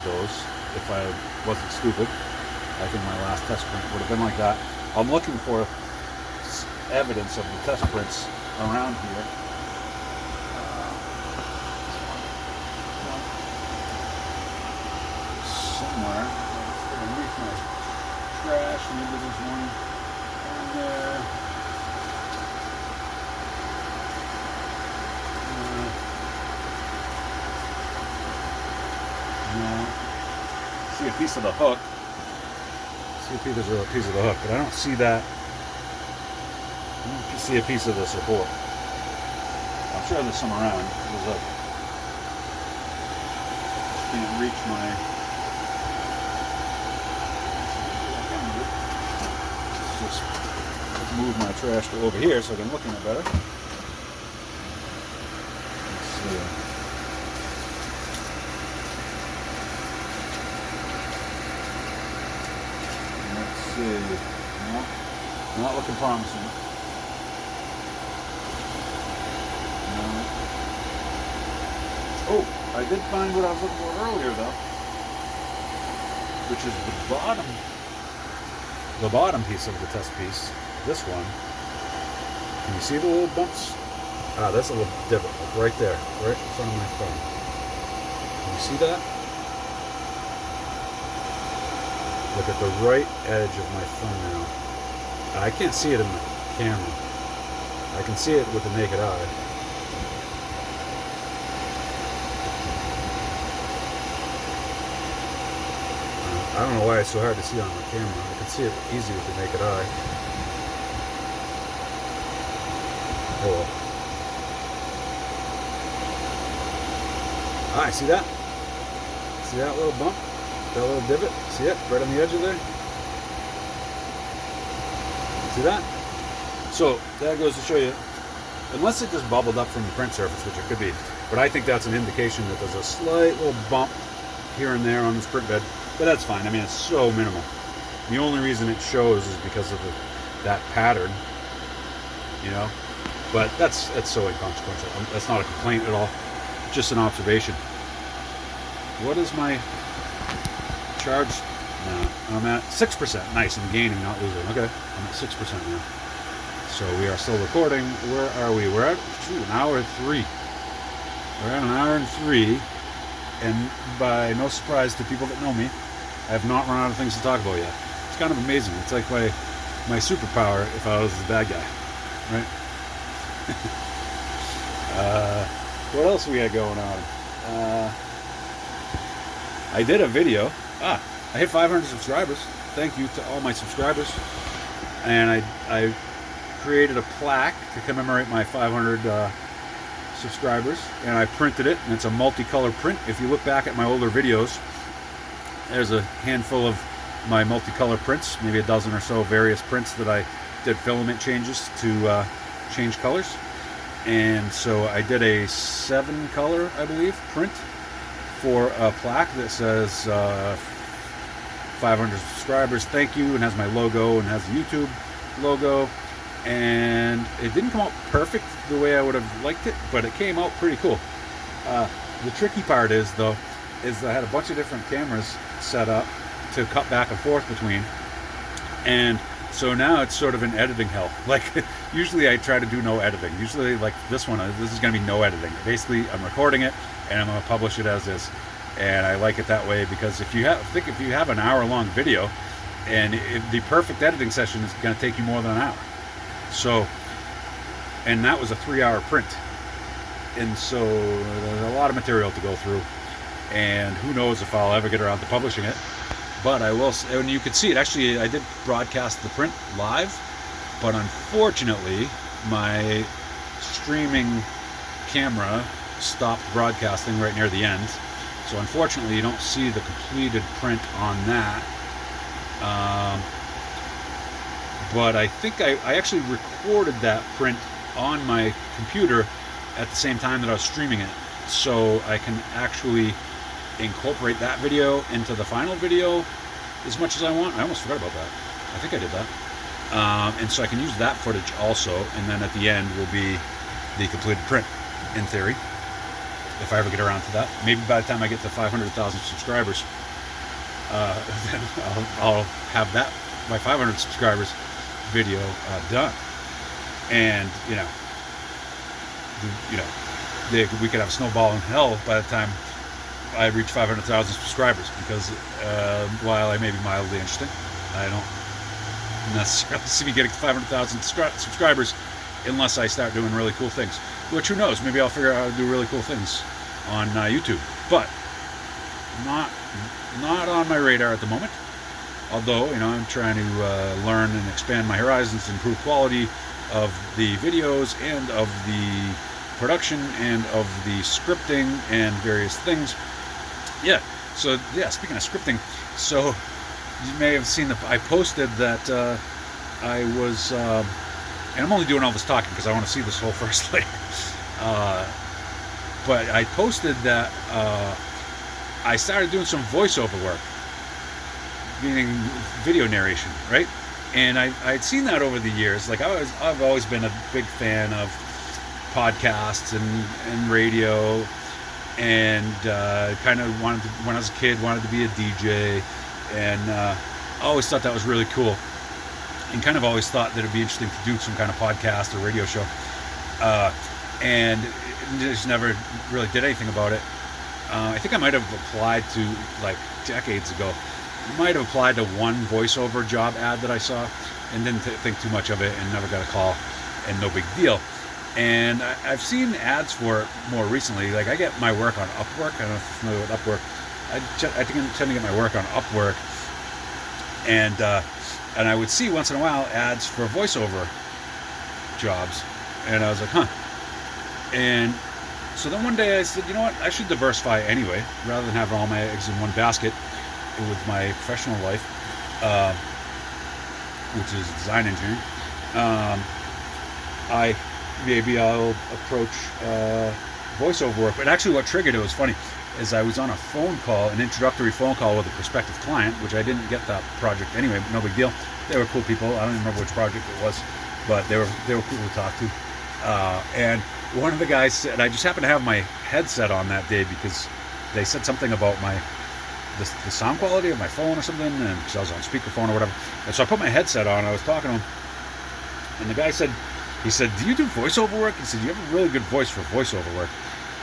those if I wasn't stupid. I think my last test print would have been like that. I'm looking for evidence of the test prints around here. Somewhere. Underneath my trash, maybe there's one on there. See a piece of the hook. See a piece of the hook, but I don't see that. I don't see a piece of the support. I'm sure there's some around. There's can't reach my. Let's just move my trash to over here so I can look in it better. Let's see. No, not looking promising. No. Oh, I did find what I was looking for earlier, though, which is the bottom piece of the test piece. This one. Can you see the little bumps? Ah, that's a little divot, like right there, right in front of my thumb. Can you see that? Look at the right edge of my thumb now. I can't see it in the camera. I can see it with the naked eye. I don't know why it's so hard to see on the camera. I can see it easy with the naked eye. Oh well. Ah, see that? See that little bump? That little divot? See it? Right on the edge of there? See that? So, that goes to show you, unless it just bubbled up from the print surface, which it could be, but I think that's an indication that there's a slight little bump here and there on this print bed, but that's fine. I mean, it's so minimal. The only reason it shows is because of that pattern, you know? But that's so inconsequential. That's not a complaint at all, just an observation. What is my charge? No, I'm at 6%. Nice, I'm gaining, not losing. Okay, I'm at 6% now. So we are still recording. Where are we? We're at an hour and 3. We're at an hour and 3, and by no surprise to people that know me, I have not run out of things to talk about yet. It's kind of amazing. It's like my superpower if I was the bad guy, right? What else we got going on? I did a video. I hit 500 subscribers. Thank you to all my subscribers. And I created a plaque to commemorate my 500 subscribers, and I printed it, and it's a multicolor print. If you look back at my older videos, there's a handful of my multicolor prints, maybe a dozen or so various prints that I did filament changes to change colors. And so I did a 7-color, I believe, print for a plaque that says 500 subscribers, thank you, and has my logo and has the YouTube logo. And it didn't come out perfect the way I would have liked it, but it came out pretty cool. The tricky part is I had a bunch of different cameras set up to cut back and forth between, and so now it's sort of an editing hell. Like, usually I try to do no editing. Usually, like this one, this is going to be no editing. Basically, I'm recording it and I'm going to publish it as is, and I like it that way because if you have an hour-long video, and the perfect editing session is going to take you more than an hour. So, and that was a 3-hour print, and so there's a lot of material to go through, and who knows if I'll ever get around to publishing it, but I will. And you could see it, actually I did broadcast the print live, but unfortunately my streaming camera stopped broadcasting right near the end, so unfortunately you don't see the completed print on that. But I think I actually recorded that print on my computer at the same time that I was streaming it, so I can actually incorporate that video into the final video as much as I want. I almost forgot about that. I think I did that. And so I can use that footage also, and then at the end will be the completed print, in theory. if I ever get around to that. Maybe by the time I get to 500,000 subscribers, then I'll have that, my 500 subscribers video done. And, we could have a snowball in hell by the time I reach 500,000 subscribers, because while I may be mildly interesting, I don't necessarily see me getting 500,000 subscribers unless I start doing really cool things. Which, who knows, maybe I'll figure out how to do really cool things on YouTube. But not on my radar at the moment. Although, I'm trying to learn and expand my horizons, improve quality of the videos and of the production and of the scripting and various things. Yeah, so speaking of scripting, so you may have seen I posted that I was, and I'm only doing all this talking because I want to see this whole first layer. But I posted that I started doing some voiceover work, meaning video narration, right? And I'd seen that over the years. Like I've always been a big fan of podcasts and radio, and kind of wanted to, when I was a kid, wanted to be a DJ, and I always thought that was really cool, and kind of always thought that it'd be interesting to do some kind of podcast or radio show, and just never really did anything about it. I think I might have applied to, like, decades ago, might have applied to one voiceover job ad that I saw and didn't think too much of it and never got a call, and no big deal. And I've seen ads for it more recently. Like, I get my work on Upwork. I don't know if you're familiar with Upwork. I think I tend to get my work on Upwork, and I would see once in a while ads for voiceover jobs, and I was like, huh. And so then one day I said, you know what, I should diversify anyway, rather than having all my eggs in one basket with my professional life, which is design engineering. Maybe I'll approach voiceover work. But actually what triggered it was funny, is I was on a phone call, an introductory phone call with a prospective client, which I didn't get that project anyway, but no big deal. They were cool people. I don't even remember which project it was, but they were cool to talk to. And one of the guys said, I just happened to have my headset on that day because they said something about the sound quality of my phone or something, and because I was on speakerphone or whatever. And so I put my headset on, I was talking to him, and the guy said, do you do voiceover work? He said, you have a really good voice for voiceover work.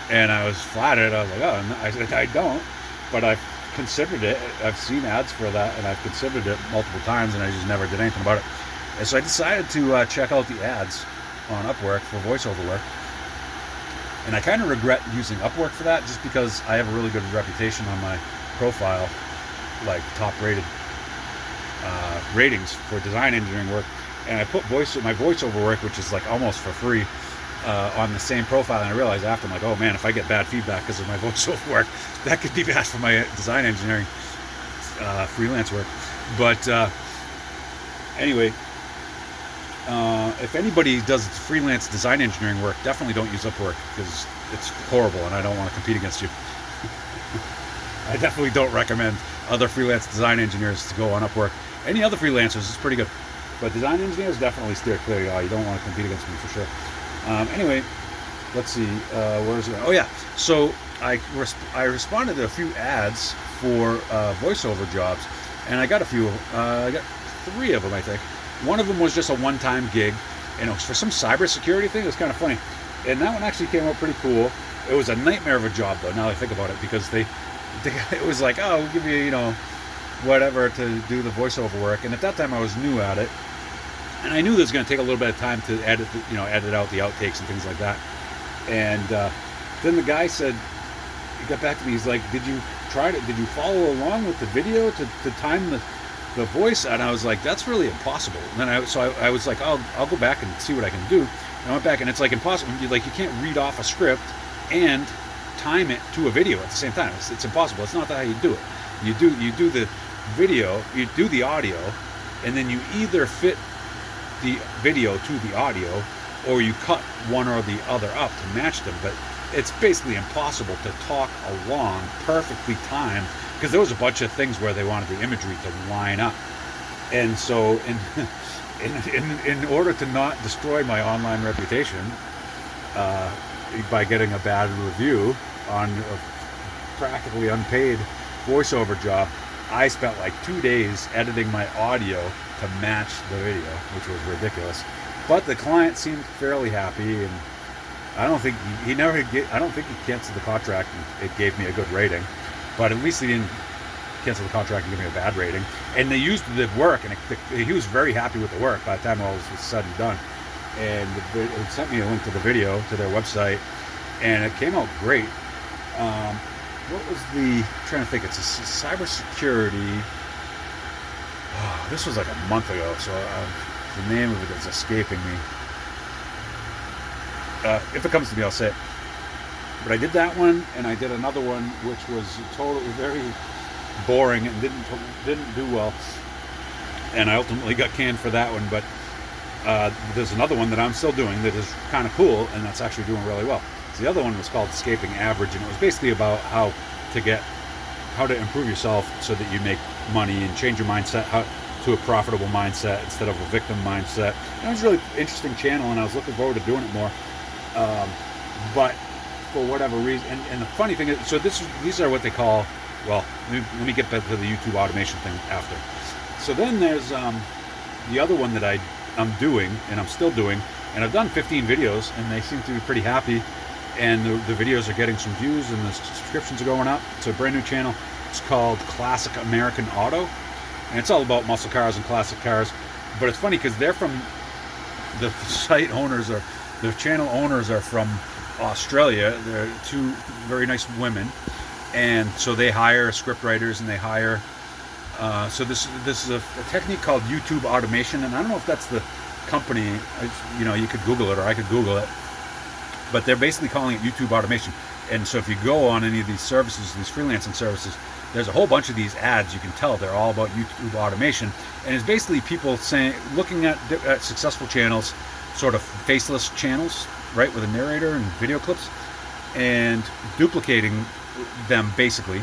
And I was flattered. I was like, oh, no. I said, I don't, but I've considered it. I've seen ads for that, and I've considered it multiple times, and I just never did anything about it. And so I decided to check out the ads on Upwork for voiceover work. And I kind of regret using Upwork for that, just because I have a really good reputation on my profile, like top rated ratings for design engineering work. And I put my voiceover work, which is like almost for free, on the same profile. And I realized after, I'm like, oh man, if I get bad feedback because of my voiceover work, that could be bad for my design engineering freelance work. But anyway, if anybody does freelance design engineering work, definitely don't use Upwork, because it's horrible and I don't want to compete against you. I definitely don't recommend other freelance design engineers to go on Upwork. Any other freelancers is pretty good, but design engineers definitely steer clear. You don't want to compete against me for sure. Anyway, let's see, where is it? Oh yeah, so I responded to a few ads for voiceover jobs, and I got a few. I got 3 of them, I think. One of them was just a one-time gig, and it was for some cybersecurity thing. It was kind of funny, and that one actually came out pretty cool. It was a nightmare of a job, though, now that I think about it, because it was like, oh, we'll give you, whatever to do the voiceover work. And at that time I was new at it, and I knew this was going to take a little bit of time to edit out the outtakes and things like that. And then the guy said, he got back to me, he's like, did you follow along with the video to time the voice? And I was like, that's really impossible. And then I was like, I'll go back and see what I can do. And I went back, and it's like impossible. You can't read off a script and time it to a video at the same time. It's impossible. It's not that how you do it. You do the video, you do the audio, and then you either fit the video to the audio, or you cut one or the other up to match them. But it's basically impossible to talk along perfectly timed, because there was a bunch of things where they wanted the imagery to line up. And so in order to not destroy my online reputation by getting a bad review, on a practically unpaid voiceover job, I spent like 2 days editing my audio to match the video, which was ridiculous. But the client seemed fairly happy, and I don't think he canceled the contract and it gave me a good rating. But at least he didn't cancel the contract and give me a bad rating. And they used the work, and he was very happy with the work by the time all was said and done. And it sent me a link to the video to their website, and it came out great. What was trying to think, it's a cybersecurity. Oh, this was like a month ago, so the name of it is escaping me. If it comes to me, I'll say it. But I did that one, and I did another one, which was totally very boring and didn't do well. And I ultimately got canned for that one. But there's another one that I'm still doing that is kind of cool, and that's actually doing really well. So the other one was called Escaping Average, and it was basically about how to improve yourself so that you make money and change your mindset to a profitable mindset instead of a victim mindset. And it was a really interesting channel, and I was looking forward to doing it more. But for whatever reason, and the funny thing is, so these are what they call, well, let me get back to the YouTube automation thing after. So then there's the other one that I'm doing, and I'm still doing, and I've done 15 videos, and they seem to be pretty happy, and the videos are getting some views, and the subscriptions are going up. It's a brand new channel. It's called Classic American Auto, and it's all about muscle cars and classic cars. But it's funny because they're from, the site owners are, the channel owners are from Australia. They're two very nice women, and so they hire script writers, and they hire so this is a technique called YouTube automation, and I don't know if that's the company. You could Google it, or I could Google it, but they're basically calling it YouTube automation. And so if you go on any of these services, these freelancing services, there's a whole bunch of these ads. You can tell they're all about YouTube automation, and it's basically people looking at successful channels, sort of faceless channels, right, with a narrator and video clips, and duplicating them basically,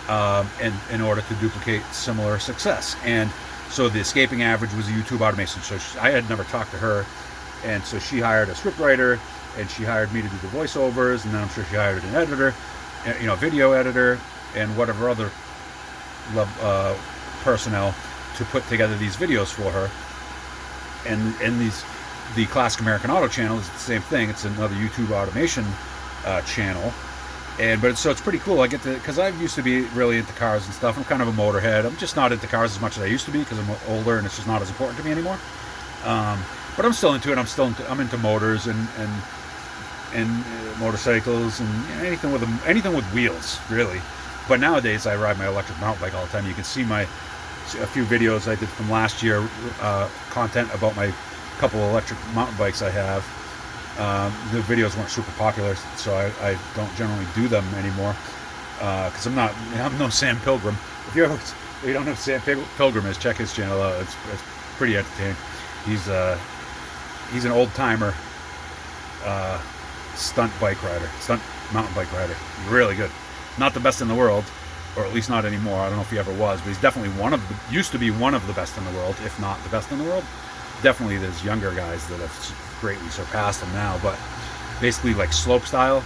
and in order to duplicate similar success. And so the Escaping Average was a YouTube automation. So I had never talked to her, and so she hired a scriptwriter, and she hired me to do the voiceovers, and then I'm sure she hired an editor, video editor, and whatever other personnel to put together these videos for her. And the Classic American Auto channel is the same thing. It's another YouTube automation channel. So it's pretty cool. I get to, because I used to be really into cars and stuff. I'm kind of a motorhead. I'm just not into cars as much as I used to be because I'm older and it's just not as important to me anymore. But I'm still into it. I'm into motors and motorcycles and anything with wheels, really. But nowadays I ride my electric mountain bike all the time. You can see a few videos I did from last year, content about my couple of electric mountain bikes I have. The videos weren't super popular, so I don't generally do them anymore, because I'm no Sam Pilgrim. If you don't know who Sam Pilgrim is, check his channel out. It's pretty entertaining. He's an old timer stunt mountain bike rider. Really good. Not the best in the world, or at least not anymore. I don't know if he ever was, but he's definitely used to be one of the best in the world, if not the best in the world. Definitely there's younger guys that have greatly surpassed him now, but basically like slope style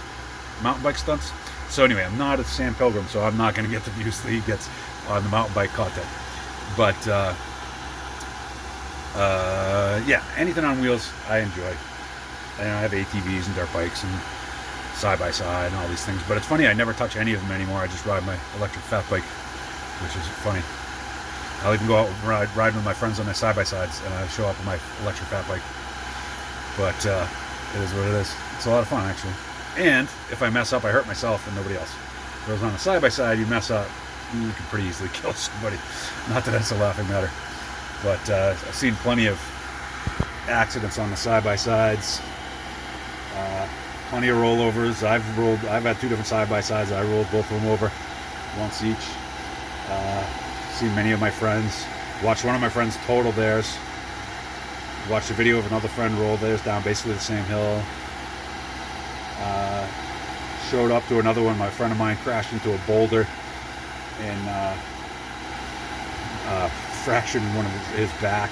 mountain bike stunts. So anyway, I'm not a Sam Pilgrim, so I'm not going to get the views that he gets on the mountain bike content. But yeah, anything on wheels I enjoy. And I have ATVs and dirt bikes and side-by-side and all these things. But it's funny, I never touch any of them anymore. I just ride my electric fat bike, which is funny. I'll even go out and ride with my friends on their side-by-sides, and I show up on my electric fat bike. But it is what it is. It's a lot of fun, actually. And if I mess up, I hurt myself and nobody else. Whereas on a side-by-side, you mess up, you can pretty easily kill somebody. Not that that's a laughing matter. But I've seen plenty of accidents on the side-by-sides. Plenty of rollovers. I've had two different side-by-sides. I rolled both of them over once each. Seen many of my friends. Watched one of my friends total theirs. Watched a video of another friend roll theirs down basically the same hill. Showed up to another one. My friend of mine crashed into a boulder and fractured one of his back.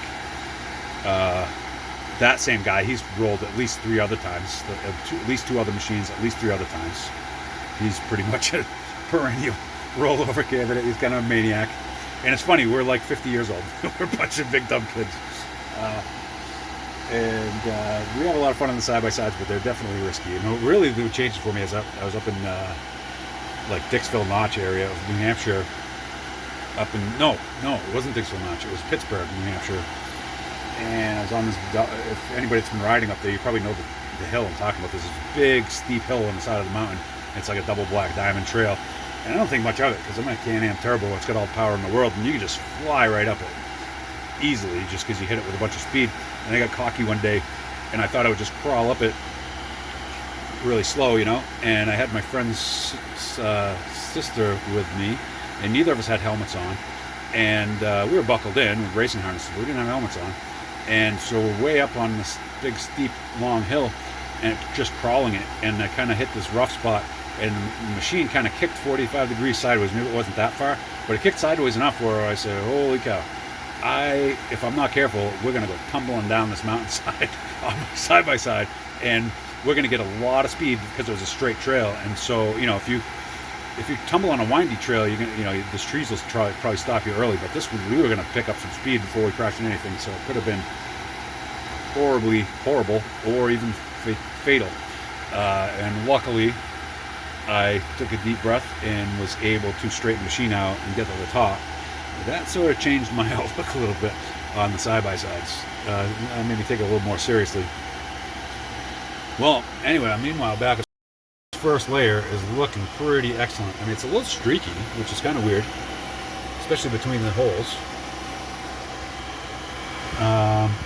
That same guy, he's rolled at least 3 other times, at least 2 other machines, at least 3 other times. He's pretty much a perennial rollover candidate. He's kind of a maniac. And it's funny, we're like 50 years old. We're a bunch of big dumb kids. And we have a lot of fun on the side-by-sides, but they're definitely risky. And really, the changes for me is I was up in like Dixville Notch area of New Hampshire. No, it wasn't Dixville Notch. It was Pittsburgh, New Hampshire. And I was on this. If anybody's been riding up there, you probably know the hill I'm talking about. There's this big, steep hill on the side of the mountain. It's like a double black diamond trail. And I don't think much of it because I'm in a Can-Am Turbo. It's got all the power in the world, and you can just fly right up it easily just because you hit it with a bunch of speed. And I got cocky one day, and I thought I would just crawl up it really slow, you know. And I had my friend's sister with me, and neither of us had helmets on. And we were buckled in with racing harnesses, but we didn't have helmets on. And so we're way up on this big, steep, long hill, and just crawling it. And I kind of hit this rough spot, and the machine kind of kicked 45 degrees sideways. Maybe it wasn't that far, but it kicked sideways enough where I said, holy cow. If I'm not careful, we're going to go tumbling down this mountainside side by side, and we're going to get a lot of speed because it was a straight trail. And so, you know, if you tumble on a windy trail, you're gonna, you know, the trees will probably stop you early. But we were going to pick up some speed before we crashed into anything, so it could have been horrible, or even fatal. And luckily, I took a deep breath and was able to straighten the machine out and get to the top. That sort of changed my outlook a little bit on the side-by-sides. That made me take it a little more seriously. Well, anyway, meanwhile, back at this first layer is looking pretty excellent. I mean, it's a little streaky, which is kind of weird, especially between the holes.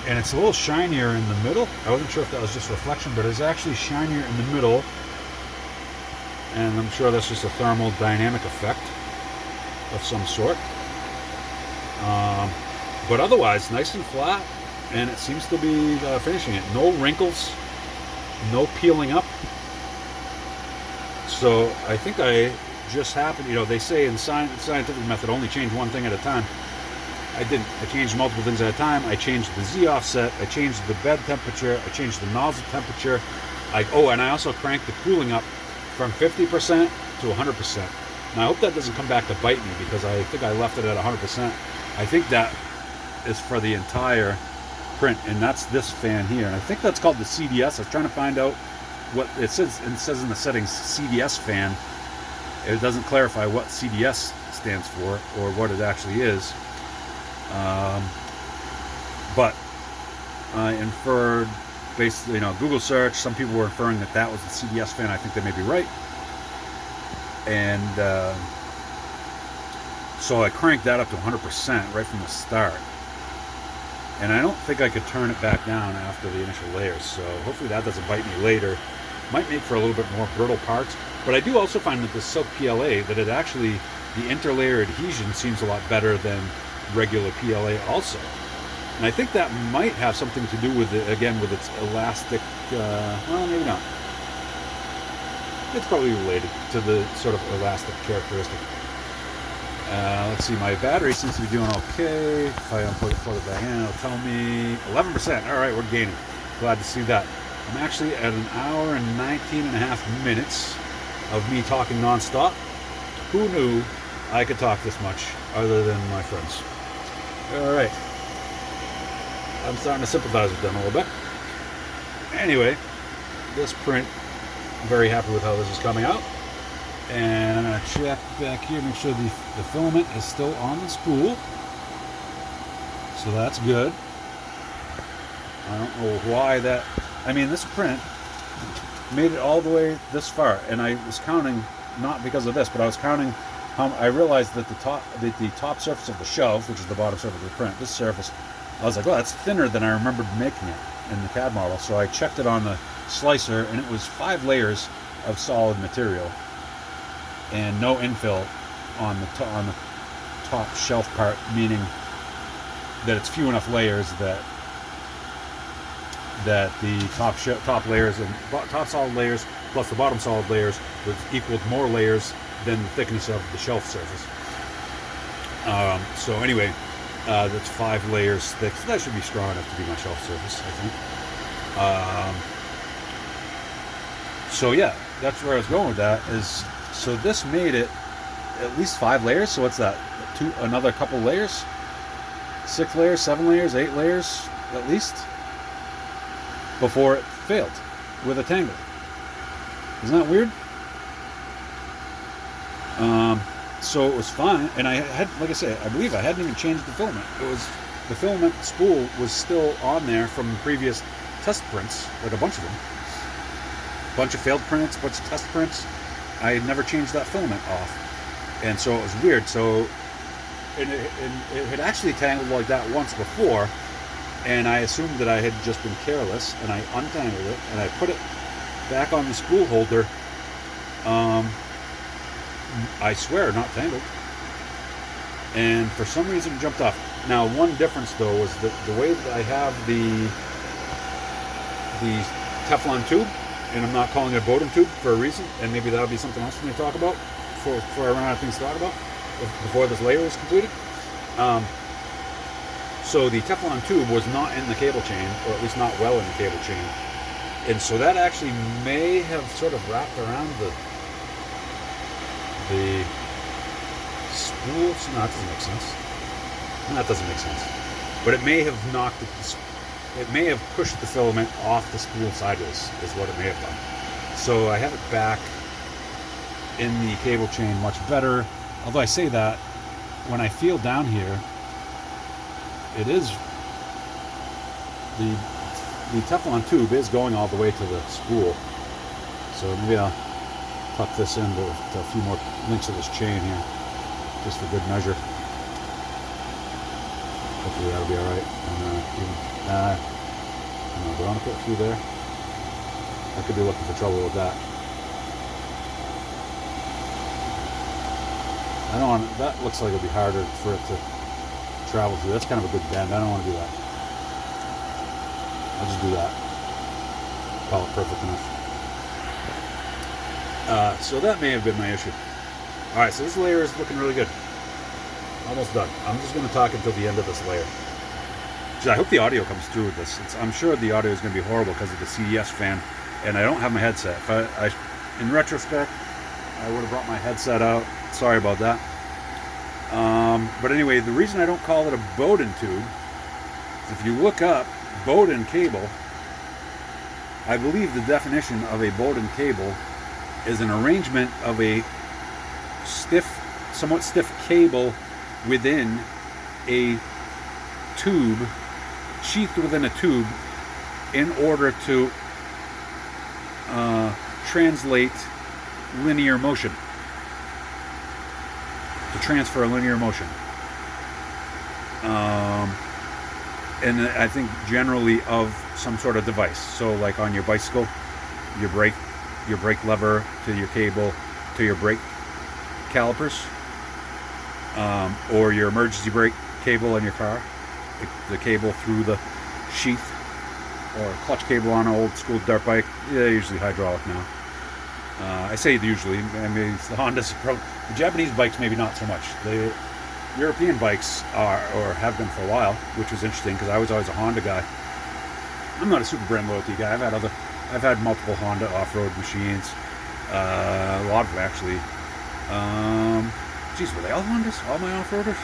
And it's a little shinier in the middle. I wasn't sure if that was just reflection, but it's actually shinier in the middle. And I'm sure that's just a thermal dynamic effect of some sort. But otherwise, nice and flat, and it seems to be finishing it. No wrinkles, no peeling up. So I think I just happened, you know, they say in scientific method, only change one thing at a time. I didn't. I changed multiple things at a time. I changed the Z offset, I changed the bed temperature, I changed the nozzle temperature. And I also cranked the cooling up from 50% to 100%. Now I hope that doesn't come back to bite me, because I think I left it at 100%. I think that is for the entire print, and that's this fan here. And I think that's called the CDS. I was trying to find out what it says. It says in the settings CDS fan. It doesn't clarify what CDS stands for or what it actually is. But I inferred, basically, you know, Google search, some people were inferring that was the CDS fan. I think they may be right. And so I cranked that up to 100% right from the start. And I don't think I could turn it back down after the initial layers, so hopefully that doesn't bite me later. Might make for a little bit more brittle parts, but I do also find that the silk PLA, that it actually, the interlayer adhesion seems a lot better than regular PLA also. And I think that might have something to do with it, again, with its elastic, well, maybe not. It's probably related to the sort of elastic characteristic. Let's see, my battery seems to be doing okay. If I plug it back in, it'll tell me 11%. All right, we're gaining. Glad to see that. I'm actually at an hour and 19 and a half minutes of me talking nonstop. Who knew I could talk this much other than my friends? All right. I'm starting to sympathize with them a little bit. Anyway, this print, I'm very happy with how this is coming out. And I'm going to check back here, make sure the filament is still on the spool. So that's good. I don't know why that... I mean, this print made it all the way this far. And I was counting, not because of this, but I was counting how... I realized that the top surface of the shelf, which is the bottom surface of the print, this surface, I was like, oh, that's thinner than I remembered making it in the CAD model. So I checked it on the slicer, and it was 5 layers of solid material. And no infill on the top shelf part, meaning that it's few enough layers that the top layers and top solid layers plus the bottom solid layers would equal more layers than the thickness of the shelf surface. So anyway, that's 5 layers thick. So that should be strong enough to be my shelf surface, I think. So yeah, that's where I was going with that. Is So this made it at least 5 layers. So what's that? Another couple layers? 6 layers, 7 layers, 8 layers at least before it failed with a tangle. Isn't that weird? So it was fine, and I had, like I say, I believe I hadn't even changed the filament. The filament spool was still on there from previous test prints, like a bunch of them. A bunch of failed prints, a bunch of test prints. I had never changed that filament off. And so it was weird. So it had actually tangled like that once before, and I assumed that I had just been careless, and I untangled it, and I put it back on the spool holder. I swear, not tangled. And for some reason it jumped off. Now, one difference though was that the way that I have the Teflon tube, and I'm not calling it a Bowden tube for a reason, and maybe that'll be something else we may talk about before I run out of things to talk about, before this layer is completed. So the Teflon tube was not in the cable chain, or at least not well in the cable chain. And so that actually may have sort of wrapped around the spools. No, that doesn't make sense. That doesn't make sense. But it may have knocked it may have pushed the filament off the spool sideways, is what it may have done. So I have it back in the cable chain much better. Although I say that, when I feel down here, it is the Teflon tube is going all the way to the spool. So maybe I'll tuck this into a few more links of this chain here, just for good measure. Hopefully that'll be all right. Do I want to put a few there? I could be looking for trouble with that. I don't want. That looks like it'll be harder for it to travel through. That's kind of a good bend. I don't want to do that. I'll just do that. Call it perfect enough. So that may have been my issue. Alright, so this layer is looking really good. Almost done. I'm just going to talk until the end of this layer. I hope the audio comes through with this. I'm sure the audio is going to be horrible because of the CES fan, and I don't have my headset. In retrospect, I would have brought my headset out. Sorry about that. But anyway, the reason I don't call it a Bowden tube is if you look up Bowden cable, I believe the definition of a Bowden cable is an arrangement of a somewhat stiff cable within a tube, sheathed within a tube, in order to translate linear motion, to transfer linear motion. And I think generally of some sort of device. So like on your bicycle, your brake lever to your cable to your brake calipers, or your emergency brake cable in your car, the cable through the sheath, or clutch cable on an old school dirt bike. Yeah, usually hydraulic now. I say usually. I mean, it's the Hondas. The Japanese bikes maybe not so much. The European bikes are, or have been for a while, which was interesting because I was always a Honda guy. I'm not a super brand loyalty guy. I've had multiple Honda off-road machines, a lot of them actually. Geez, were they all Hondas? All my off-roaders?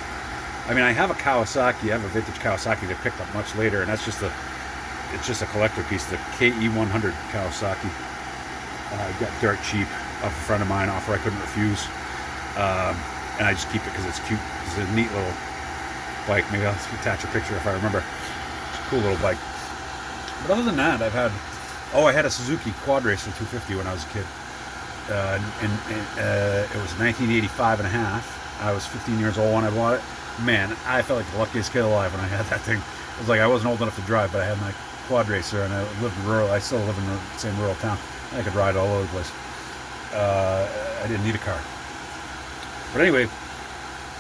I mean, I have a Kawasaki. I have a vintage Kawasaki that I picked up much later, and that's just a collector piece. The KE100 Kawasaki. I got dirt cheap off a friend of mine, offer I couldn't refuse, and I just keep it because it's cute. It's a neat little bike. Maybe I'll attach a picture if I remember. It's a cool little bike. But other than that, I had a Suzuki Quad Racer 250 when I was a kid. It was 1985 and a half. I was 15 years old when I bought it. Man, I felt like the luckiest kid alive when I had that thing. It was like I wasn't old enough to drive, but I had my Quad Racer, and I lived in rural. I still live in the same rural town. I could ride all over the place. I didn't need a car. But anyway,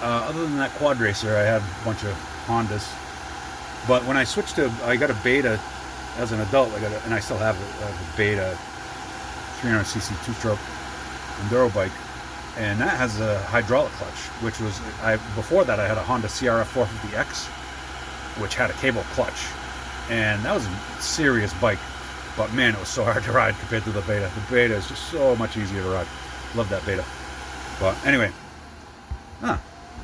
other than that Quad Racer, I had a bunch of Hondas. But when I switched I got a Beta as an adult. And I still have a Beta 300cc two-stroke enduro bike, and that has a hydraulic clutch. Which was before that I had a Honda CRF 450X, which had a cable clutch, and that was a serious bike. But man, it was so hard to ride compared to the Beta. The Beta is just so much easier to ride. Love that Beta. But anyway, the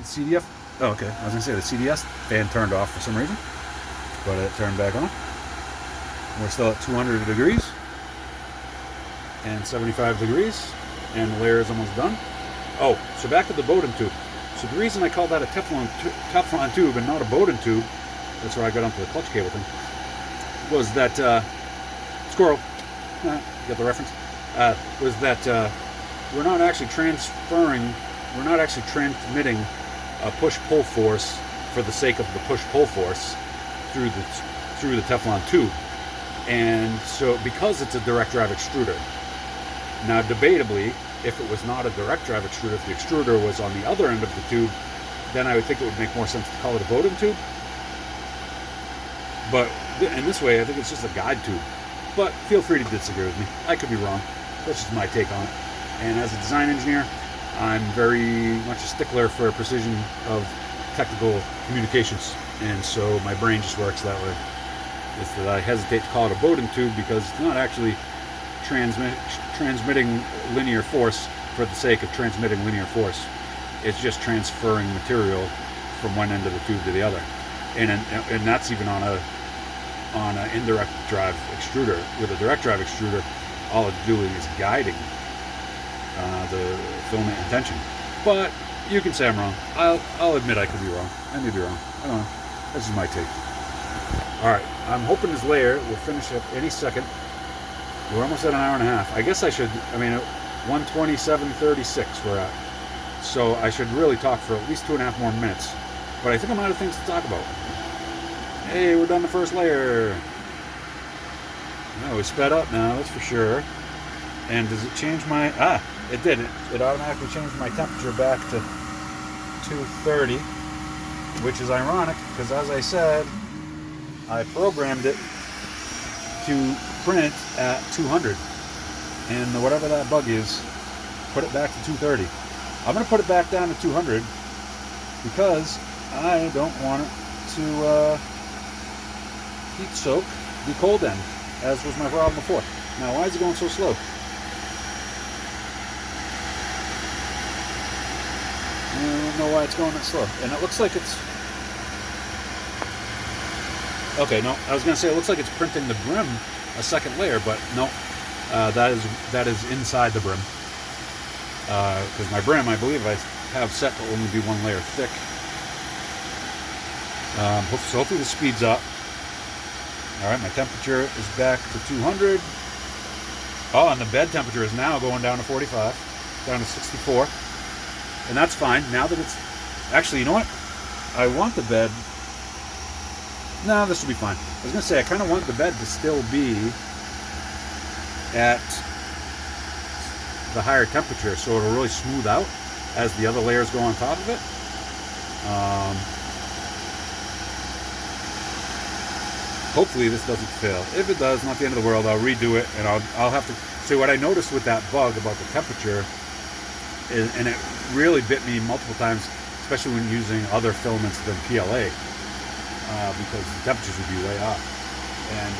CDF. Oh, okay. I was gonna say the CDS fan turned off for some reason, but it turned back on. We're still at 200 degrees and 75 degrees, and the layer is almost done. Oh, so back to the Bowden tube. So the reason I call that a Teflon tube and not a Bowden tube, that's where I got onto the clutch cable thing, was that squirrel. Get the reference? Was that we're not actually transmitting a push-pull force for the sake of the push-pull force through the Teflon tube. And so because it's a direct drive extruder, now debatably, if it was not a direct drive extruder, if the extruder was on the other end of the tube, then I would think it would make more sense to call it a Bowden tube. But in this way, I think it's just a guide tube. But feel free to disagree with me. I could be wrong. That's just my take on it. And as a design engineer, I'm very much a stickler for precision of technical communications. And so my brain just works that way. It's that I hesitate to call it a Bowden tube because it's not actually transmitting linear force for the sake of transmitting linear force. It's just transferring material from one end of the tube to the other. And that's even on an indirect drive extruder. With a direct drive extruder, all it's doing is guiding the filament and tension. But you can say I'm wrong. I'll admit I could be wrong. I may be wrong. I don't know. This is my take. Alright, I'm hoping this layer will finish up any second. We're almost at an hour and a half. I guess I should, 127:36 we're at. So I should really talk for at least 2.5 more minutes. But I think I'm out of things to talk about. Hey, we're done the first layer. No, we sped up now, that's for sure. And does it change my... it did. It automatically changed my temperature back to 230, which is ironic, because as I said, I programmed it to print at 200. And whatever that bug is, put it back to 230. I'm going to put it back down to 200 because I don't want it to heat soak the cold end, as was my problem before. Now, why is it going so slow? I don't know why it's going that slow. And it looks like it's... Okay, no, I was going to say it looks like it's printing the brim a second layer, but no, that is inside the brim. Because my brim, I believe I have set to only be one layer thick. So hopefully this speeds up. Alright, my temperature is back to 200. Oh, and the bed temperature is now going down to 45, down to 64. And that's fine, now that it's... Actually, you know what? I want the bed... No, this will be fine. I was going to say, I kind of want the bed to still be at the higher temperature, so it'll really smooth out as the other layers go on top of it. Hopefully this doesn't fail. If it does, not the end of the world. I'll redo it, and I'll have to... See, what I noticed with that bug about the temperature, and it really bit me multiple times, especially when using other filaments than PLA. Because the temperatures would be way off. And,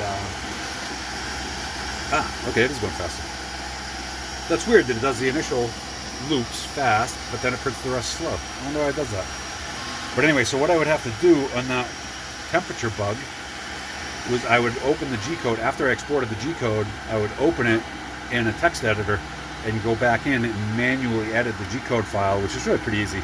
okay, it is going faster. That's weird that it does the initial loops fast, but then it prints the rest slow. I wonder why it does that. But anyway, so what I would have to do on that temperature bug was I would open the G-code. After I exported the G-code, I would open it in a text editor and go back in and manually edit the G-code file, which is really pretty easy.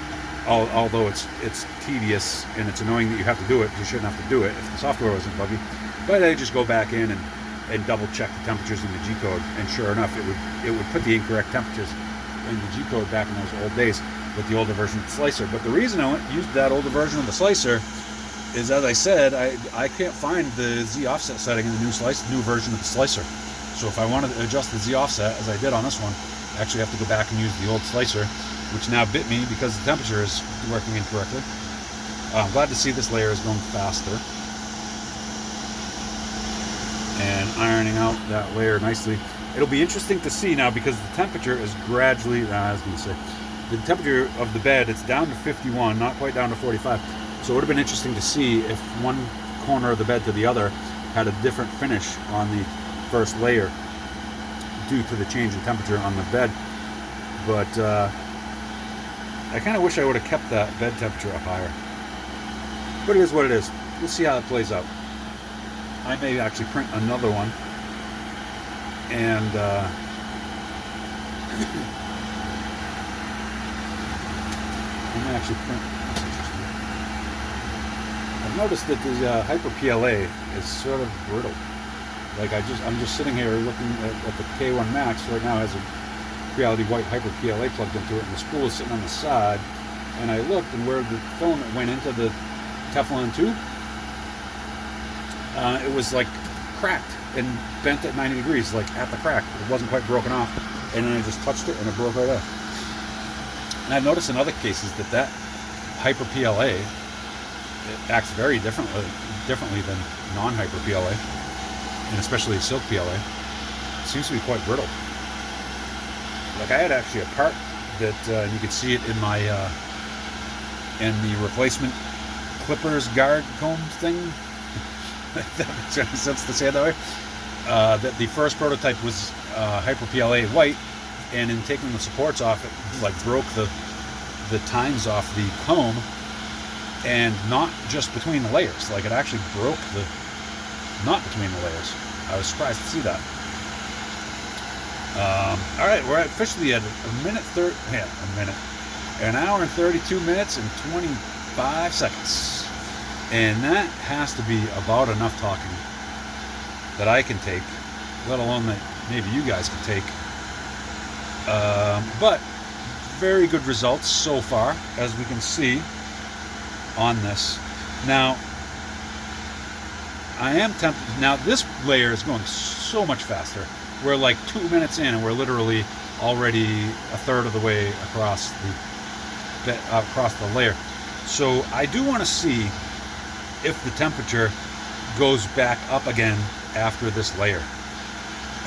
Although it's tedious and it's annoying that you have to do it, because you shouldn't have to do it if the software wasn't buggy. But I just go back in and double check the temperatures in the G-code, and sure enough, it would put the incorrect temperatures in the G-code back in those old days with the older version of the slicer. But the reason I used that older version of the slicer is, as I said, I can't find the Z offset setting in the new version of the slicer. So if I want to adjust the Z offset, as I did on this one, I actually have to go back and use the old slicer, which now bit me because the temperature is working incorrectly. I'm glad to see this layer is going faster and ironing out that layer nicely. It'll be interesting to see now, because the temperature is gradually, the temperature of the bed, it's down to 51, not quite down to 45. So it would have been interesting to see if one corner of the bed to the other had a different finish on the first layer due to the change in temperature on the bed. But I kind of wish I would have kept that bed temperature up higher. But it is what it is. We'll see how it plays out. I may actually print another one. And I may actually print. I've noticed that the Hyper PLA is sort of brittle. Like I'm just sitting here looking at the K1 Max right now. Has a Creality white Hyper PLA plugged into it, and the spool is sitting on the side. And I looked, and where the filament went into the Teflon tube, it was like cracked and bent at 90 degrees, like at the crack. It wasn't quite broken off. And then I just touched it, and it broke right off. And I've noticed in other cases that Hyper PLA, it acts very differently than non-Hyper PLA, and especially Silk PLA. It seems to be quite brittle. Like I had actually a part that you could see it in my in the replacement clippers guard comb thing. If that makes any sense to say it that way. That the first prototype was Hyper PLA white, and in taking the supports off, it like broke the tines off the comb, and not just between the layers. Like it actually broke the knot between the layers. I was surprised to see that. All right, we're officially at an hour and 32 minutes and 25 seconds, and that has to be about enough talking that I can take, let alone that maybe you guys can take. But very good results so far, as we can see on this. Now, I am tempted. Now, this layer is going so much faster. We're like 2 minutes in, and we're literally already a third of the way across the layer. So I do want to see if the temperature goes back up again after this layer.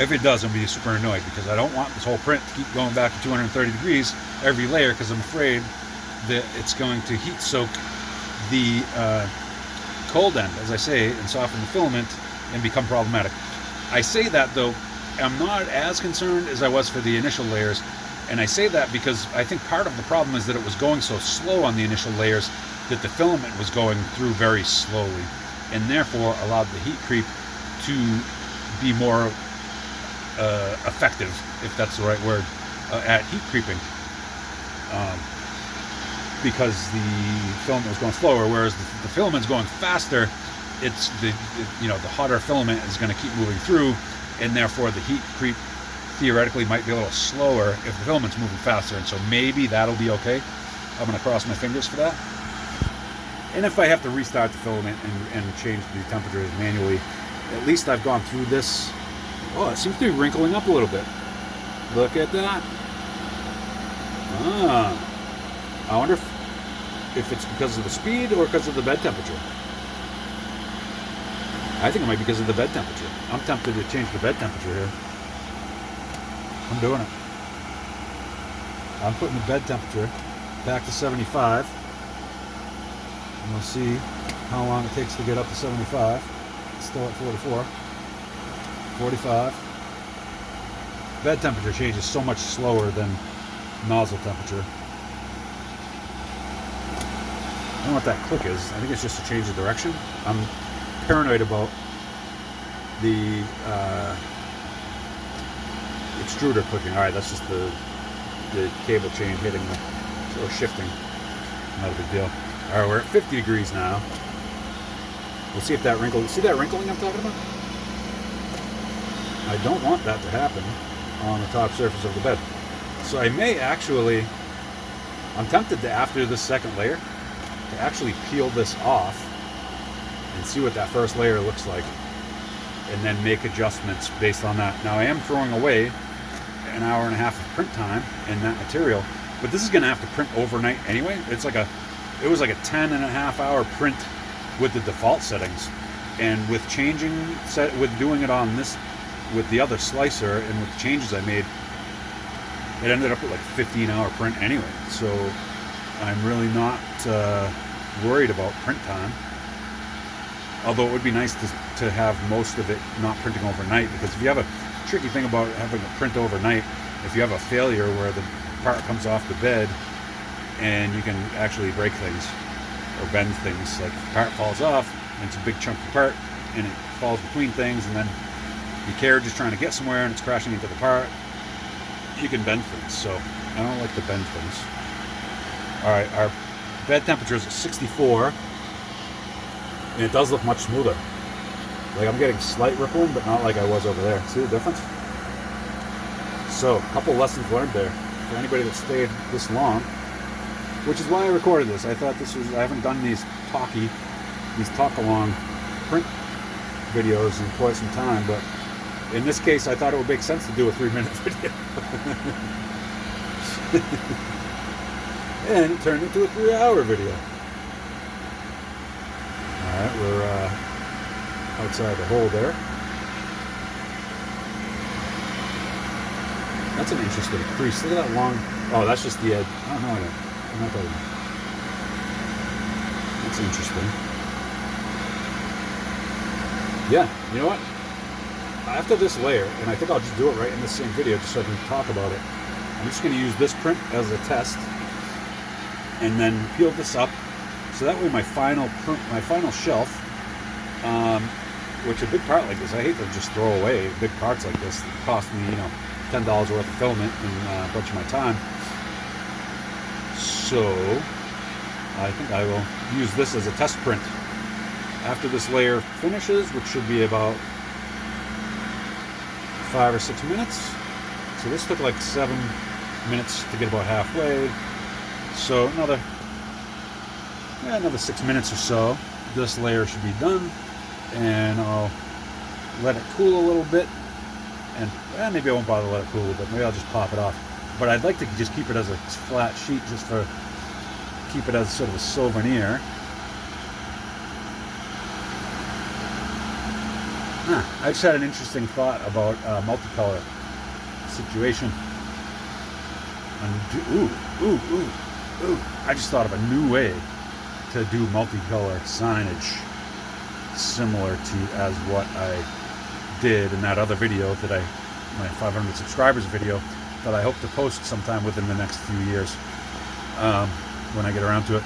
If it does, I'm going to be super annoyed, because I don't want this whole print to keep going back to 230 degrees every layer, because I'm afraid that it's going to heat soak the cold end, as I say, and soften the filament and become problematic. I say that, though, I'm not as concerned as I was for the initial layers, and I say that because I think part of the problem is that it was going so slow on the initial layers that the filament was going through very slowly, and therefore allowed the heat creep to be more effective, if that's the right word, at heat creeping, because the filament was going slower, whereas the filament's going faster. It's the hotter filament is going to keep moving through, and therefore the heat creep theoretically might be a little slower if the filament's moving faster, and so maybe that'll be okay. I'm going to cross my fingers for that. And if I have to restart the filament and change the temperatures manually, at least I've gone through this. Oh, it seems to be wrinkling up a little bit. Look at that. I wonder if it's because of the speed or because of the bed temperature. I think it might be because of the bed temperature. I'm tempted to change the bed temperature here. I'm doing it. I'm putting the bed temperature back to 75. And we'll see how long it takes to get up to 75. It's still at 44. 45. Bed temperature changes so much slower than nozzle temperature. I don't know what that click is. I think it's just a change of direction. I'm paranoid about the extruder clicking. Alright, that's just the cable chain hitting or shifting. Not a big deal. Alright, we're at 50 degrees now. We'll see if that wrinkle. See that wrinkling I'm talking about? I don't want that to happen on the top surface of the bed. So I may actually, I'm tempted to, after this second layer, to actually peel this off and see what that first layer looks like, and then make adjustments based on that. Now I am throwing away an hour and a half of print time in that material, but this is going to have to print overnight anyway. It was like a 10.5 hour print with the default settings, and with doing it on this with the other slicer, and with the changes I made, it ended up with like a 15-hour print anyway. So I'm really not worried about print time. Although it would be nice to have most of it not printing overnight, because if you have a tricky thing about having a print overnight, if you have a failure where the part comes off the bed and you can actually break things or bend things. Like if the part falls off and it's a big chunky part and it falls between things, and then your carriage is trying to get somewhere and it's crashing into the part, you can bend things. So I don't like to bend things. All right, our bed temperature is at 64, and it does look much smoother. Like I'm getting slight rippling, but not like I was over there. See the difference? So a couple lessons learned there for anybody that stayed this long, which is why I recorded this. I thought this was, I haven't done these talk-along print videos in quite some time, but in this case I thought it would make sense to do a 3-minute video. And it turned into a 3-hour video. Alright, we're outside the hole there. That's an interesting crease. Look at that long... Oh, that's just the edge. Oh, no, I'm not talking. That's interesting. Yeah, you know what? After this layer, and I think I'll just do it right in the same video just so I can talk about it, I'm just going to use this print as a test and then peel this up. So that way my final print, my final shelf, which a big part like this, I hate to just throw away big parts like this that cost me, you know, $10 worth of filament and a bunch of my time. So I think I will use this as a test print after this layer finishes, which should be about 5 or 6 minutes. So this took like 7 minutes to get about halfway. So another 6 minutes or so, this layer should be done, and I'll let it cool a little bit. And maybe I won't bother to let it cool, but maybe I'll just pop it off. But I'd like to just keep it as a flat sheet, just for keep it as sort of a souvenir. I just had an interesting thought about multicolor situation. Ooh! I just thought of a new way to do multicolor signage, similar to as what I did in that other video that my 500 subscribers video that I hope to post sometime within the next few years, when I get around to it,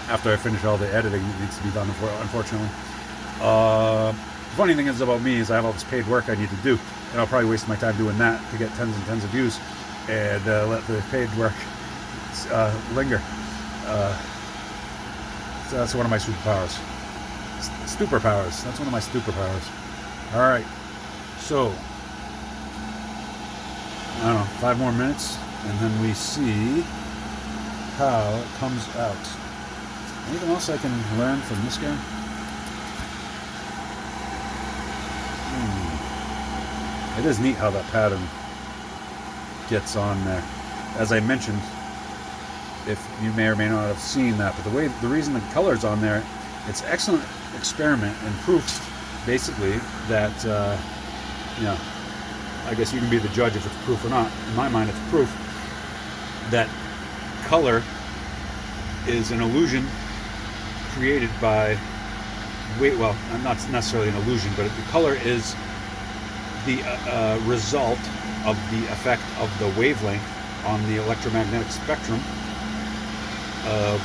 after I finish all the editing that needs to be done, unfortunately. The funny thing is about me is I have all this paid work I need to do, and I'll probably waste my time doing that to get tens and tens of views and let the paid work linger. So that's one of my superpowers. Superpowers. That's one of my superpowers. All right. So, I don't know, 5 more minutes, and then we see how it comes out. Anything else I can learn from this guy? It is neat how that pattern gets on there. As I mentioned, if you may or may not have seen that, but the reason the color's on there, it's excellent experiment and proof, basically, that you know, I guess you can be the judge if it's proof or not. In my mind, it's proof that color is an illusion created by well, not necessarily an illusion, but the color is the result of the effect of the wavelength on the electromagnetic spectrum of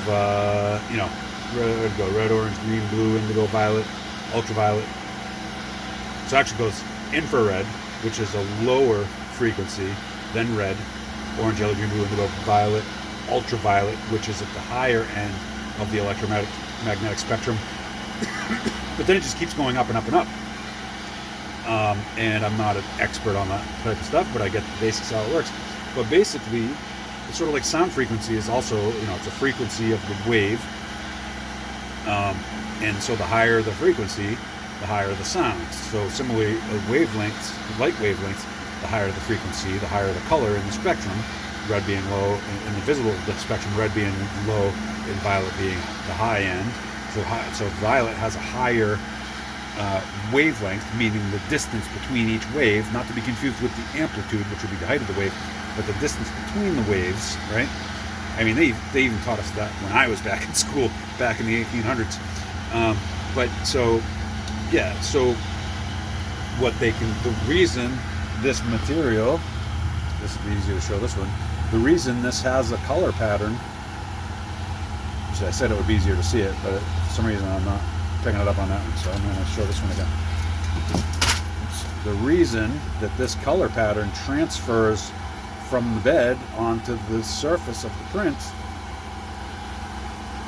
you know, red, orange, green, blue, indigo, violet, ultraviolet. So it actually goes infrared, which is a lower frequency, then red, orange, yellow, green, blue, indigo, violet, ultraviolet, which is at the higher end of the electromagnetic spectrum. But then it just keeps going up and up and up. And I'm not an expert on that type of stuff, but I get the basics how it works. But basically, it's sort of like sound frequency is also, you know, it's a frequency of the wave. And so the higher the frequency, the higher the sound. So similarly, wavelengths, light wavelengths, the higher the frequency, the higher the color in the spectrum, red being low, in the visible the spectrum, red being low, and violet being the high end. So violet has a higher wavelength, meaning the distance between each wave, not to be confused with the amplitude, which would be the height of the wave, but the distance between the waves, right? I mean, they even taught us that when I was back in school, back in the 1800s. But so, yeah, so what they can, the reason this material, this would be easier to show this one, the reason this has a color pattern So I said it would be easier to see it, but for some reason I'm not picking it up on that one, so I'm going to show this one again. The reason that this color pattern transfers from the bed onto the surface of the print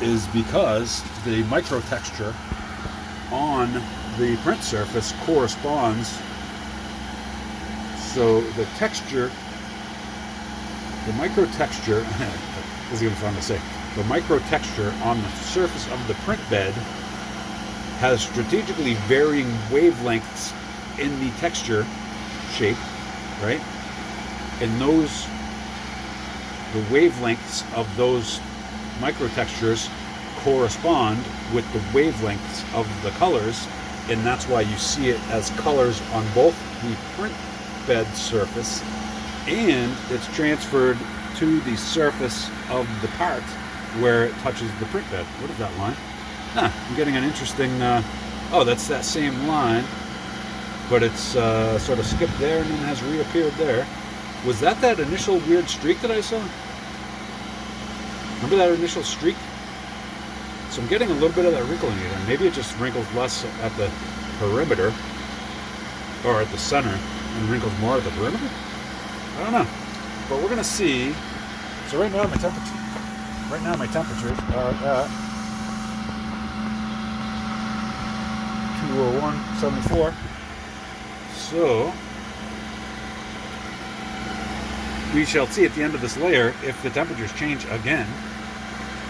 is because the micro texture on the print surface corresponds. So the texture, the micro texture, this is even fun to say, the micro texture on the surface of the print bed has strategically varying wavelengths in the texture shape, right? And those, the wavelengths of those microtextures correspond with the wavelengths of the colors, and that's why you see it as colors on both the print bed surface and it's transferred to the surface of the part where it touches the print bed. What is that line? I'm getting an interesting, oh, that's that same line, but it's sort of skipped there and then has reappeared there. Was that initial weird streak that I saw? Remember that initial streak? So I'm getting a little bit of that wrinkling again. Maybe it just wrinkles less at the perimeter or at the center and wrinkles more at the perimeter? I don't know. But we're gonna see. So right now my temperatures are at 201.74. So we shall see at the end of this layer if the temperatures change again.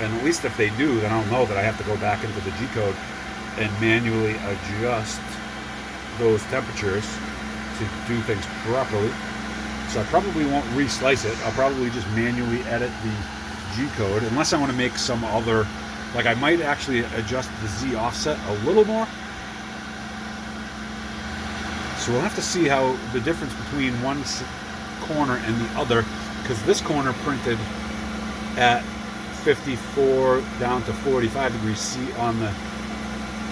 And at least if they do, then I'll know that I have to go back into the G-code and manually adjust those temperatures to do things properly. So I probably won't reslice it. I'll probably just manually edit the G-code, unless I want to make some other, like I might actually adjust the Z offset a little more. So we'll have to see how the difference between one corner and the other, because this corner printed at 54 down to 45 degrees C on the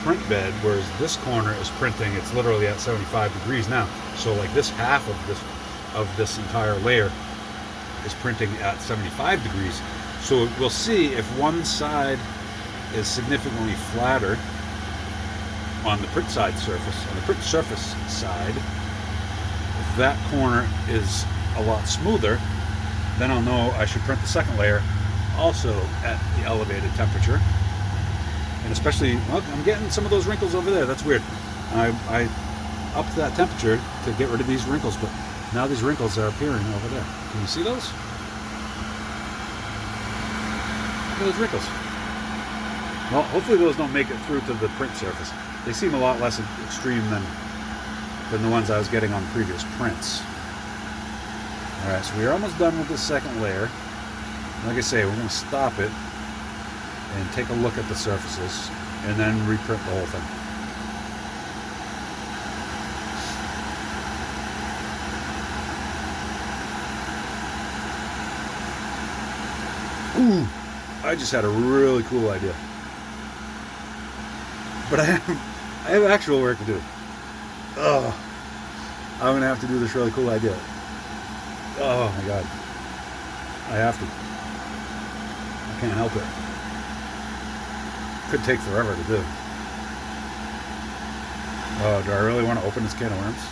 print bed, whereas this corner is printing, it's literally at 75 degrees now. So like this half of this entire layer is printing at 75 degrees. So we'll see if one side is significantly flatter on the print side surface, on the print surface side. If that corner is a lot smoother, then I'll know I should print the second layer also at the elevated temperature. And especially, well, I'm getting some of those wrinkles over there. That's weird. I upped that temperature to get rid of these wrinkles, but now these wrinkles are appearing over there. Can you see those? Look at those wrinkles. Well, hopefully those don't make it through to the print surface. They seem a lot less extreme than the ones I was getting on previous prints. Alright, so we're almost done with the second layer. Like I say, we're going to stop it and take a look at the surfaces and then reprint the whole thing. Ooh, I just had a really cool idea. But I have actual work to do. Oh, I'm going to have to do this really cool idea. Oh my god. I have to. I can't help it. Could take forever to do. Oh, do I really want to open this can of worms?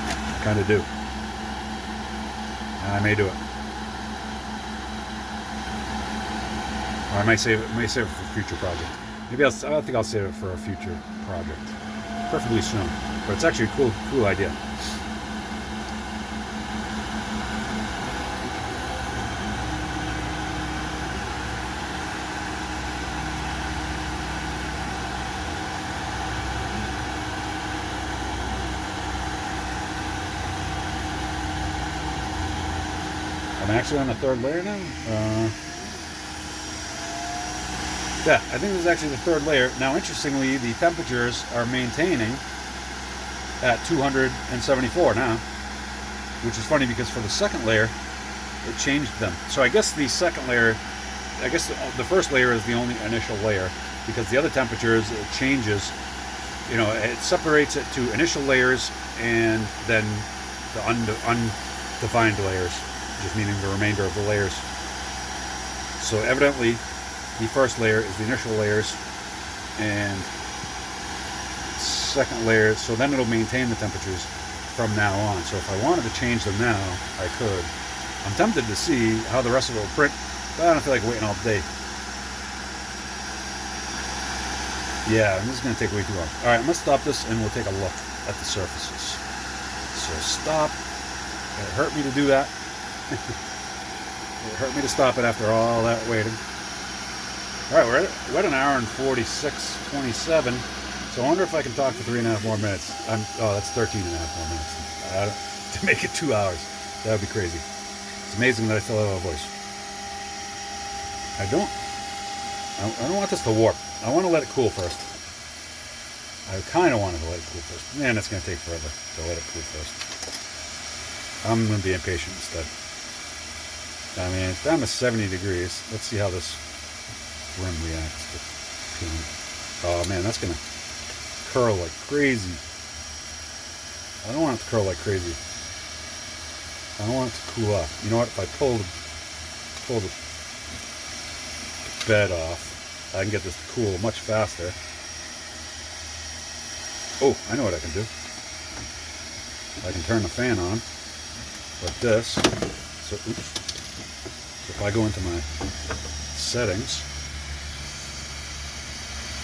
I kind of do. I may do it. Or I might save it. May save it for a future project. Maybe I think I'll save it for a future project, preferably soon. But it's actually a cool idea. I'm actually on the third layer now. Yeah, I think this is actually the third layer. Now, interestingly, the temperatures are maintaining at 274 now, which is funny because for the second layer, it changed them. So I guess the second layer, I guess the first layer is the only initial layer, because the other temperatures, it changes. You know, it separates it to initial layers and then the undefined layers, just meaning the remainder of the layers. So evidently, the first layer is the initial layers, and second layer, so then it'll maintain the temperatures from now on. So if I wanted to change them now, I could. I'm tempted to see how the rest of it will print, but I don't feel like waiting all day. Yeah, this is going to take way too long. Alright, I'm going to stop this and we'll take a look at the surfaces. So stop. It hurt me to do that. It hurt me to stop it after all that waiting. Alright, we're at an hour and 46:27. So I wonder if I can talk for 3.5 more minutes. Oh, that's 13.5 more minutes. To make it 2 hours. That would be crazy. It's amazing that I still have a voice. I don't want this to warp. I want to let it cool first. I kind of wanted to let it cool first. Man, it's going to take forever to let it cool first. I'm going to be impatient instead. I mean, it's down to 70 degrees. Let's see how this rim reacts to cooling. Oh man, that's going to curl like crazy. I don't want it to curl like crazy. I don't want it to cool off. You know what? If I pull the bed off, I can get this to cool much faster. Oh, I know what I can do. I can turn the fan on like this. So, oops. So if I go into my settings,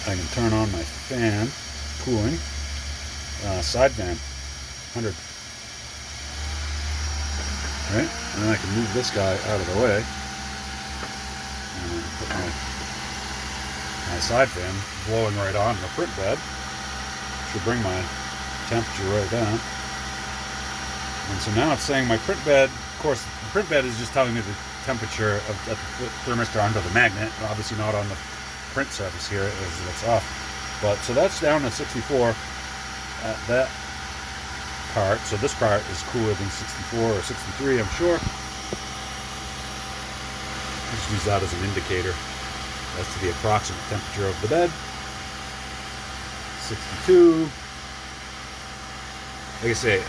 I can turn on my fan, cooling, side fan, 100. Right? And then I can move this guy out of the way. And then put my side fan blowing right on the print bed. Should bring my temperature right down. And so now it's saying my print bed, of course, the print bed is just telling me the temperature at the thermistor under the magnet, obviously not on the print surface here as it's off. But so that's down to 64 at that part. So this part is cooler than 64 or 63, I'm sure. Just use that as an indicator as to the approximate temperature of the bed. 62. Like I say, I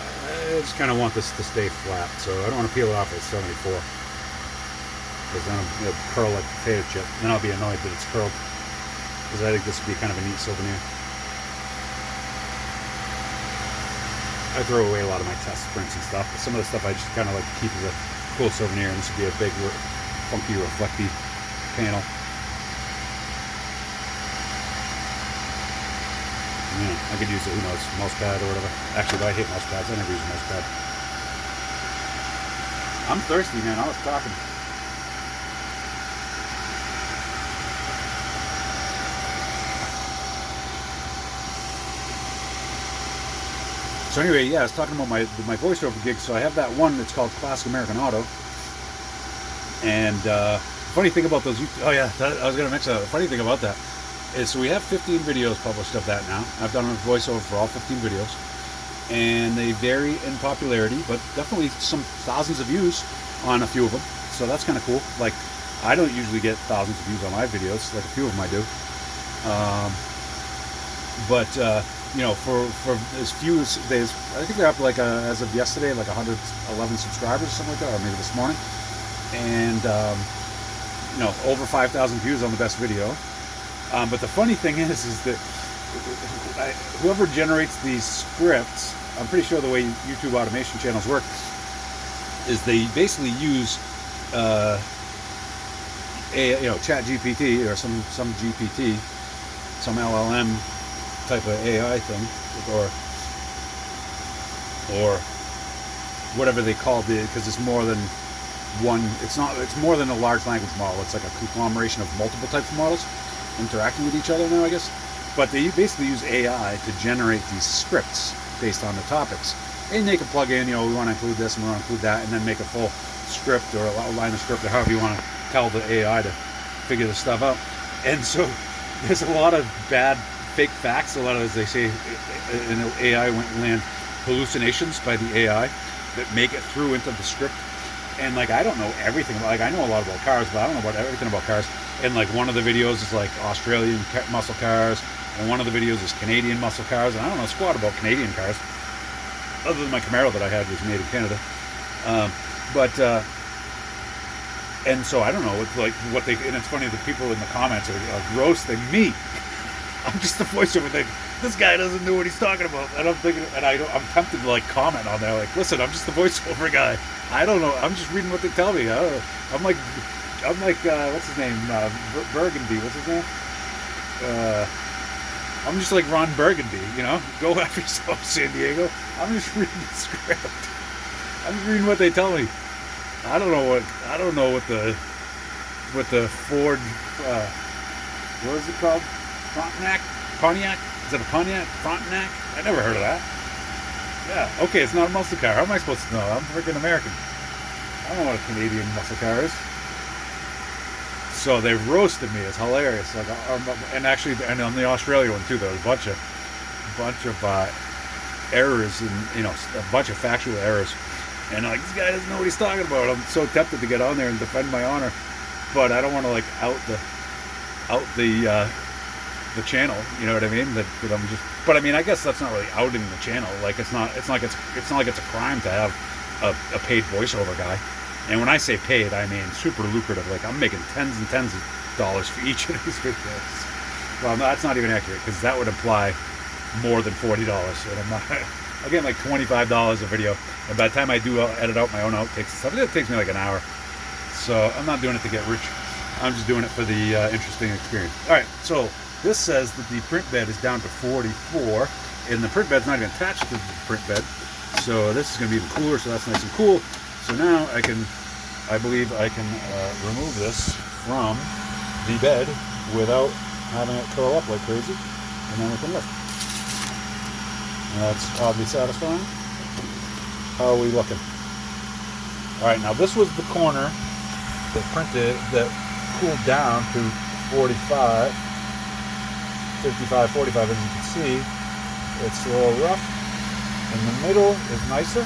just kind of want this to stay flat, so I don't want to peel it off at 74. Because then it'll curl like a potato chip. Then I'll be annoyed that it's curled. Because I think this would be kind of a neat souvenir. I throw away a lot of my test prints and stuff, but some of the stuff I just kind of like to keep as a cool souvenir, and this would be a big, funky, reflecty panel. Yeah, I could use it, who knows, mouse pad or whatever. Actually, I hate mouse pads. I never use a mouse pad. I'm thirsty, man. I was talking. So anyway, yeah, I was talking about my voiceover gig. So I have that one that's called Classic American Auto. And funny thing about those, I was going to mention a funny thing about that is, so we have 15 videos published of that now. I've done a voiceover for all 15 videos, and they vary in popularity, but definitely some thousands of views on a few of them. So that's kind of cool. Like, I don't usually get thousands of views on my videos, like a few of them I do. You know, for as few as days, I think they're up like as of yesterday, like 111 subscribers or something like that, or maybe this morning. And you know, over 5,000 views on the best video. But the funny thing is that whoever generates these scripts, I'm pretty sure the way YouTube automation channels work is they basically use ChatGPT or some GPT, some LLM type of AI thing, or whatever they call it, because it's more than one. It's more than a large language model. It's like a conglomeration of multiple types of models interacting with each other now, I guess. But they basically use AI to generate these scripts based on the topics, and they can plug in, you know, we want to include this and we want to include that, and then make a full script or a line of script or however you want to tell the AI to figure this stuff out. And so there's a lot of bad fake facts, a lot of, as they say in AI land, hallucinations by the AI that make it through into the script. And like, I don't know everything about, like, I know a lot about cars, but I don't know about everything about cars. And like, one of the videos is like Australian muscle cars, and one of the videos is Canadian muscle cars, and I don't know squat about Canadian cars, other than my Camaro that I had was made in Canada. And so I don't know, it's like what they, and it's funny, the people in the comments are roasting me. I'm just the voiceover thing. This guy doesn't know what he's talking about. And I'm thinking, and I'm tempted to like comment on there, like, listen, I'm just the voiceover guy. I don't know. I'm just reading what they tell me. I don't know. I'm like, what's his name? Burgundy. What's his name? I'm just like Ron Burgundy, you know? Go after yourself, San Diego. I'm just reading the script. I'm just reading what they tell me. I don't know what the Ford, what is it called? Pontiac? Is it a Pontiac? Frontenac? I never heard of that. Yeah, okay, it's not a muscle car. How am I supposed to know? I'm freaking American. I don't know what a Canadian muscle car is. So they roasted me. It's hilarious. Like, and actually, and on the Australia one too, there was a bunch of errors and, you know, a bunch of factual errors. And like, this guy doesn't know what he's talking about. I'm so tempted to get on there and defend my honor, but I don't want to like out the channel. You know what I mean? That I'm just. But I mean, I guess that's not really outing the channel. Like, it's not like it's a crime to have a paid voiceover guy. And when I say paid, I mean super lucrative. Like, I'm making tens and tens of dollars for each of these videos. Well, no, that's not even accurate, because that would imply more than $40. And I'm not. I'm getting like $25 a video. And by the time I do edit out my own outtakes and stuff, it takes me like an hour. So I'm not doing it to get rich. I'm just doing it for the interesting experience. All right, so this says that the print bed is down to 44, and the print bed's not even attached to the print bed. So this is going to be even cooler, so that's nice and cool. So now I believe I can remove this from the bed without having it curl up like crazy, and then we can lift. And that's oddly satisfying. How are we looking? All right, now this was the corner that cooled down to 45, 55, 45, as you can see. It's a little rough. In the middle is nicer.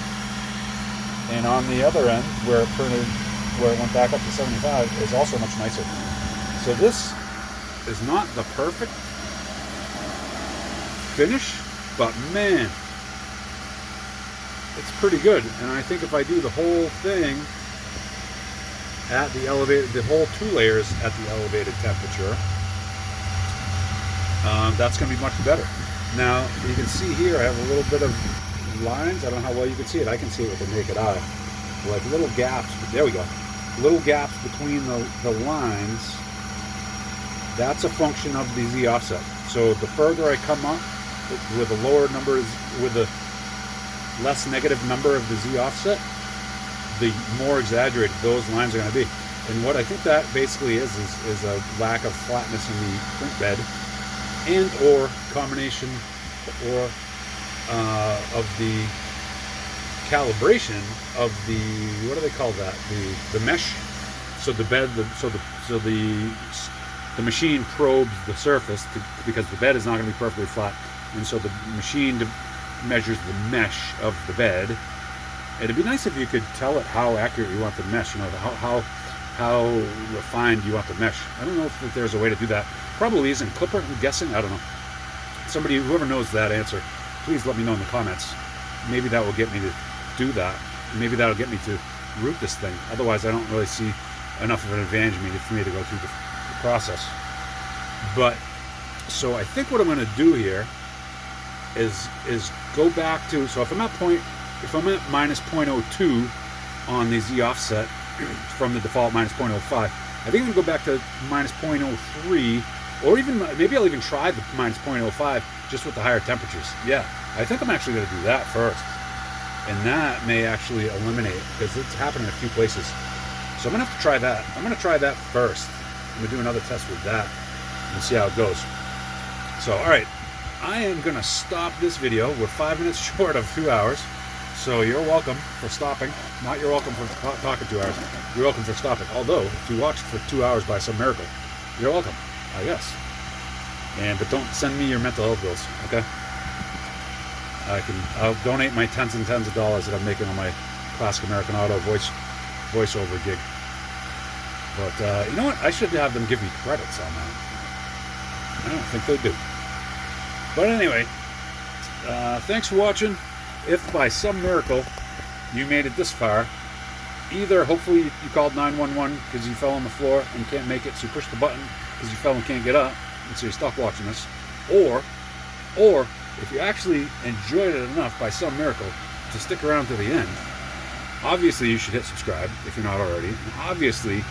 And on the other end, where it went back up to 75, is also much nicer. So this is not the perfect finish, but man, it's pretty good. And I think if I do the whole thing at the elevated, the whole 2 layers at the elevated temperature, that's going to be much better. Now, you can see here I have a little bit of lines. I don't know how well you can see it. I can see it with the naked eye. Like little gaps. There we go. Little gaps between the lines. That's a function of the Z offset. So the further I come up with the lower numbers, with the less negative number of the Z offset, the more exaggerated those lines are going to be. And what I think that basically is a lack of flatness in the print bed, and or combination or of the calibration of the, what do they call that? The mesh. So the bed, the machine probes the surface because the bed is not going to be perfectly flat, and so the machine measures the mesh of the bed. It'd be nice if you could tell it how accurate you want the mesh. You know, how refined you want the mesh. I don't know if there's a way to do that. Probably isn't Clipper, I'm guessing. I don't know. Somebody, whoever knows that answer, please let me know in the comments. Maybe that will get me to do that. Maybe that'll get me to root this thing. Otherwise, I don't really see enough of an advantage for me to go through the process. But, so I think what I'm going to do here is go back to, so if I'm at minus 0.02 on the Z offset from the default minus 0.05, I think I'm going to go back to minus 0.03, or even, maybe I'll even try the minus 0.05 just with the higher temperatures. Yeah, I think I'm actually going to do that first. And that may actually eliminate, because it's happening in a few places. So I'm going to have to try that. I'm going to try that first. I'm going to do another test with that and see how it goes. So, all right, I am going to stop this video. We're 5 minutes short of 2 hours. So you're welcome for stopping. Not you're welcome for talking 2 hours. You're welcome for stopping. Although, if you watched for 2 hours by some miracle, you're welcome, I guess. But don't send me your mental health bills, okay? I'll donate my tens and tens of dollars that I'm making on my Classic American Auto voiceover gig. But you know what? I should have them give me credits on that. I don't think they do. But anyway, thanks for watching. If by some miracle you made it this far, either hopefully you called 911 because you fell on the floor and can't make it, so you push the button because you fell and can't get up, and so you stop watching this, or if you actually enjoyed it enough by some miracle to stick around to the end, obviously you should hit subscribe if you're not already, and obviously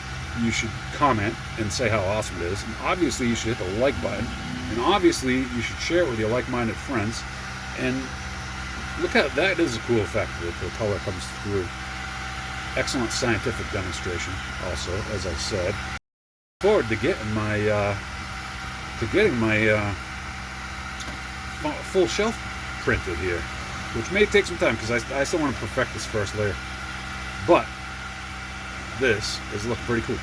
you should comment and say how awesome it is, and obviously you should hit the like button, and obviously you should share it with your like-minded friends. And look at that, is a cool effect that the color comes through. Excellent scientific demonstration also, as I said. Look forward to getting my full shelf printed here, which may take some time because I still want to perfect this first layer, but this is looking pretty cool.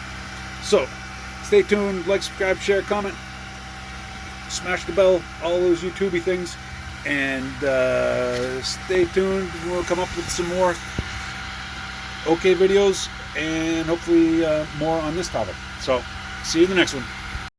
So stay tuned, like, subscribe, share, comment, smash the bell, all those YouTubey things, and stay tuned. We'll come up with some more okay videos, and hopefully more on this topic. So see you in the next one.